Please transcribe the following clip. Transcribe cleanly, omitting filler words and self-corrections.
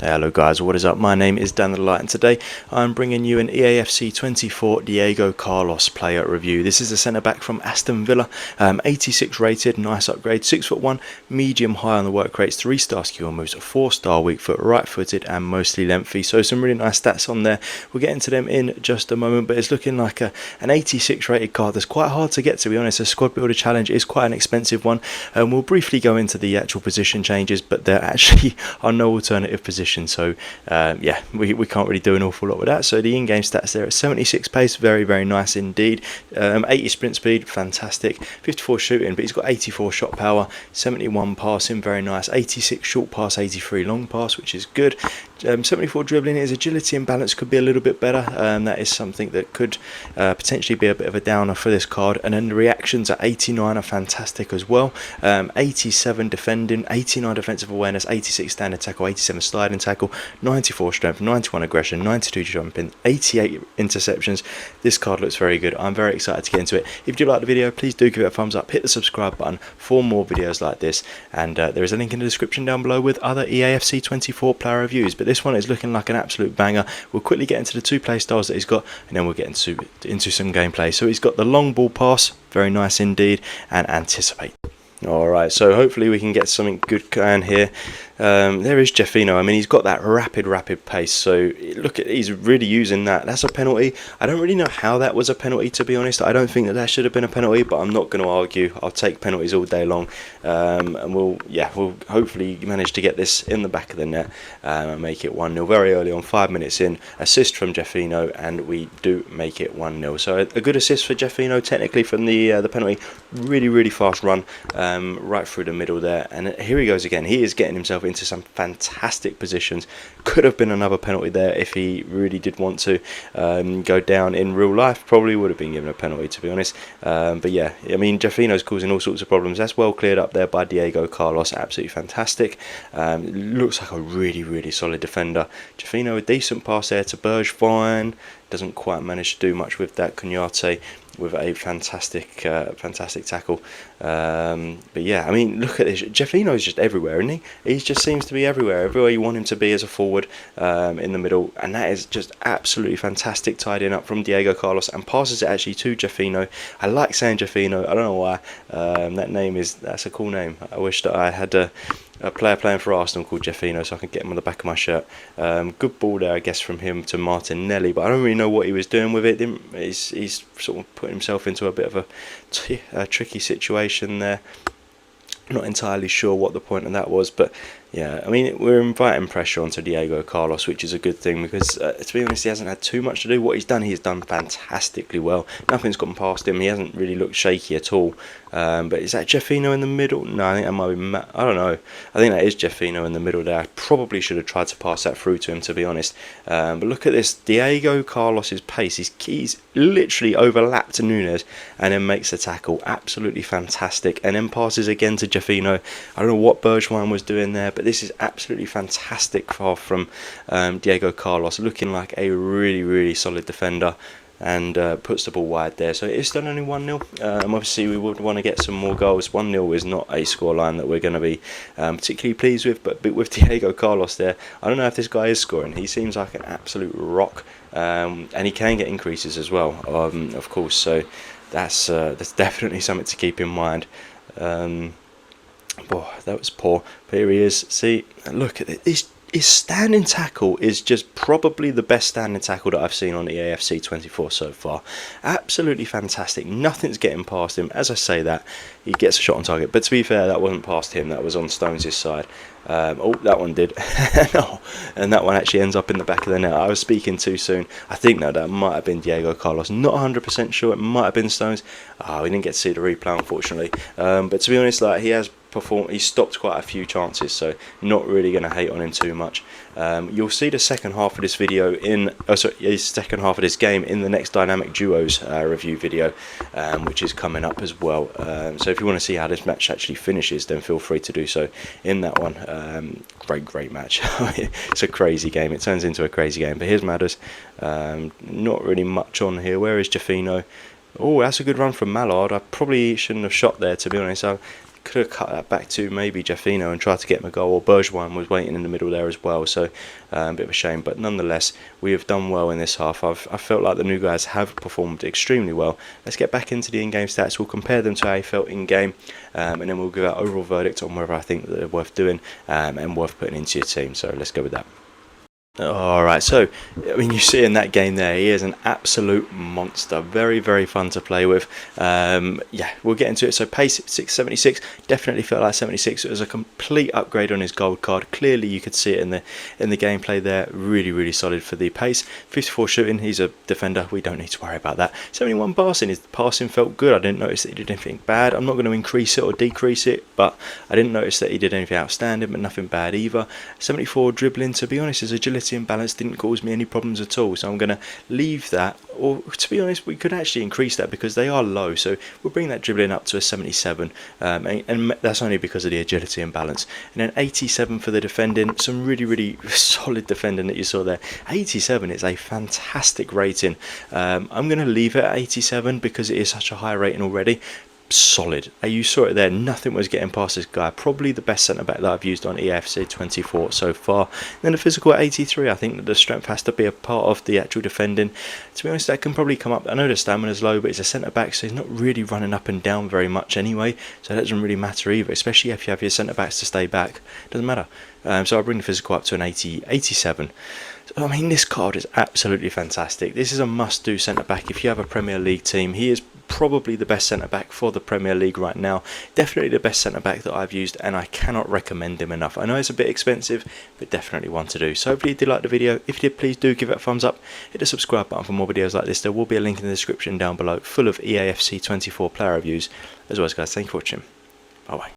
Hello guys, what is up? My name is Dan the Light and today I'm bringing you an Eafc 24 Diego Carlos player review. This is a centre back from Aston Villa, 86 rated, nice upgrade, 6'1", medium high on the work rates, 3-star skill moves, 4-star weak foot, right footed and mostly lengthy. So some really nice stats on there. We'll get into them in just a moment, but it's looking like an 86 rated card that's quite hard to get, to be honest. A squad builder challenge is quite an expensive one, and we'll briefly go into the actual position changes, but there actually are no alternative positions. So yeah, we can't really do an awful lot with that. So the in-game stats there at 76 pace, very nice indeed. 80 sprint speed, fantastic. 54 shooting, but he's got 84 shot power, 71 passing, very nice. 86 short pass, 83 long pass, which is good. 74 dribbling. His agility and balance could be a little bit better. That is something that could potentially be a bit of a downer for this card. And then the reactions at 89 are fantastic as well. 87 defending, 89 defensive awareness, 86 standard tackle, 87 sliding tackle, 94 strength, 91 aggression, 92 jumping, 88 interceptions. This card looks very good. I'm very excited to get into it. If you like the video, please do give it a thumbs up, hit the subscribe button for more videos like this, and there is a link in the description down below with other Eafc 24 player reviews. But this one is looking like an absolute banger. We'll quickly get into the two play styles that he's got, and then we'll get into some gameplay. So he's got the long ball pass, very nice indeed, and anticipate. Alright, so hopefully we can get something good going here. There is Jeffino. I mean, he's got that rapid pace, so look at, he's really using that. That's a penalty. I don't really know how that was a penalty, to be honest. I don't think that should have been a penalty, but I'm not going to argue. I'll take penalties all day long, and we'll hopefully manage to get this in the back of the net and make it 1-0 very early on, 5 minutes in. Assist from Jeffino, and we do make it 1-0. So a good assist for Jeffino, technically, from the penalty. Really fast run right through the middle there, and here he goes again. He is getting himself into some fantastic positions. Could have been another penalty there if he really did want to go down in real life. Probably would have been given a penalty, to be honest. But yeah, I mean, Jeffino's causing all sorts of problems. That's well cleared up there by Diego Carlos. Absolutely fantastic. Looks like a really solid defender. Jeffino, a decent pass there to Bergwijn. Doesn't quite manage to do much with that. Cunate with a fantastic tackle. But yeah, I mean, look at this. Jeffino's just everywhere, isn't he? He just seems to be everywhere you want him to be as a forward, in the middle, and that is just absolutely fantastic. Tidying up from Diego Carlos, and passes it actually to Jeffino. I like saying Jeffino. I don't know why. That's a cool name. I wish that I had a player playing for Arsenal called Jeffino, so I can get him on the back of my shirt. Good ball there, I guess, from him to Martinelli, but I don't really know what he was doing with it. He's sort of put himself into a bit of a tricky situation there. Not entirely sure what the point of that was, but yeah, I mean, we're inviting pressure onto Diego Carlos, which is a good thing, because to be honest, he hasn't had too much to do. What he's done fantastically well. Nothing's gone past him. He hasn't really looked shaky at all. But is that Jeffino in the middle? No, I think that might be I don't know. I think that is Jeffino in the middle there. I probably should have tried to pass that through to him, to be honest. But look at this. Diego Carlos's pace. He's literally overlapped Nunes and then makes a tackle. Absolutely fantastic. And then passes again to Jeffino. I don't know what Bergwijn was doing there, but this is absolutely fantastic far from Diego Carlos, looking like a really solid defender, and puts the ball wide there. So it's still only 1-0. Obviously we would want to get some more goals. 1-0 is not a scoreline that we're going to be particularly pleased with, but with Diego Carlos there, I don't know if this guy is scoring. He seems like an absolute rock, and he can get increases as well, of course, so that's definitely something to keep in mind. Boy, that was poor. But here he is. See, look at it. His standing tackle is just probably the best standing tackle that I've seen on the Eafc 24 so far. Absolutely fantastic. Nothing's getting past him. As I say that, he gets a shot on target. But to be fair, that wasn't past him. That was on Stones' side. Oh, that one did. No, and that one actually ends up in the back of the net. I was speaking too soon. I think that might have been Diego Carlos. Not 100% sure. It might have been Stones. We didn't get to see the replay, unfortunately. But to be honest, like, he has he's stopped quite a few chances, so not really going to hate on him too much. You'll see the second half of this video second half of this game in the next Dynamic Duos review video, which is coming up as well. So if you want to see how this match actually finishes, then feel free to do so in that one. Great match. It's a crazy game. It turns into a crazy game. But here's Madders. Not really much on here. Where is Jeffino? Oh, that's a good run from Mallard. I probably shouldn't have shot there, to be honest. I could have cut that back to maybe Jeffino and tried to get him a goal, or Bergwijn was waiting in the middle there as well, so a bit of a shame. But nonetheless, we have done well in this half. I felt like the new guys have performed extremely well. Let's get back into the in-game stats. We'll compare them to how I felt in-game, and then we'll give our overall verdict on whether I think that they're worth doing and worth putting into your team. So let's go with that. Alright, so I mean, you see in that game there, he is an absolute monster. Very, very fun to play with. Yeah, we'll get into it. So pace 676, definitely felt like 76. It was a complete upgrade on his gold card. Clearly you could see it in the gameplay there. Really, really solid for the pace. 54 shooting, he's a defender, we don't need to worry about that. 71 passing, his passing felt good. I didn't notice that he did anything bad. I'm not going to increase it or decrease it, but I didn't notice that he did anything outstanding, but nothing bad either. 74 dribbling, to be honest, his agility and balance didn't cause me any problems at all, so I'm going to leave that. Or to be honest, we could actually increase that because they are low, so we'll bring that dribbling up to a 77, and that's only because of the agility and balance. And then 87 for the defending, some really, really solid defending that you saw there. 87 is a fantastic rating. I'm going to leave it at 87 because it is such a high rating already. Solid. You saw it there, nothing was getting past this guy. Probably the best centre back that I've used on Eafc 24 so far. And then the physical at 83, I think that the strength has to be a part of the actual defending. To be honest, that can probably come up. I know the stamina's low, but he's a centre back, so he's not really running up and down very much anyway, so that doesn't really matter either, especially if you have your centre backs to stay back. Doesn't matter. So I'll bring the physical up to an 87. I mean, this card is absolutely fantastic. This is a must-do centre-back if you have a Premier League team. He is probably the best centre-back for the Premier League right now. Definitely the best centre-back that I've used, and I cannot recommend him enough. I know it's a bit expensive, but definitely one to do. So hopefully you did like the video. If you did, please do give it a thumbs up. Hit the subscribe button for more videos like this. There will be a link in the description down below full of Eafc 24 player reviews. As always, guys, thank you for watching. Bye-bye.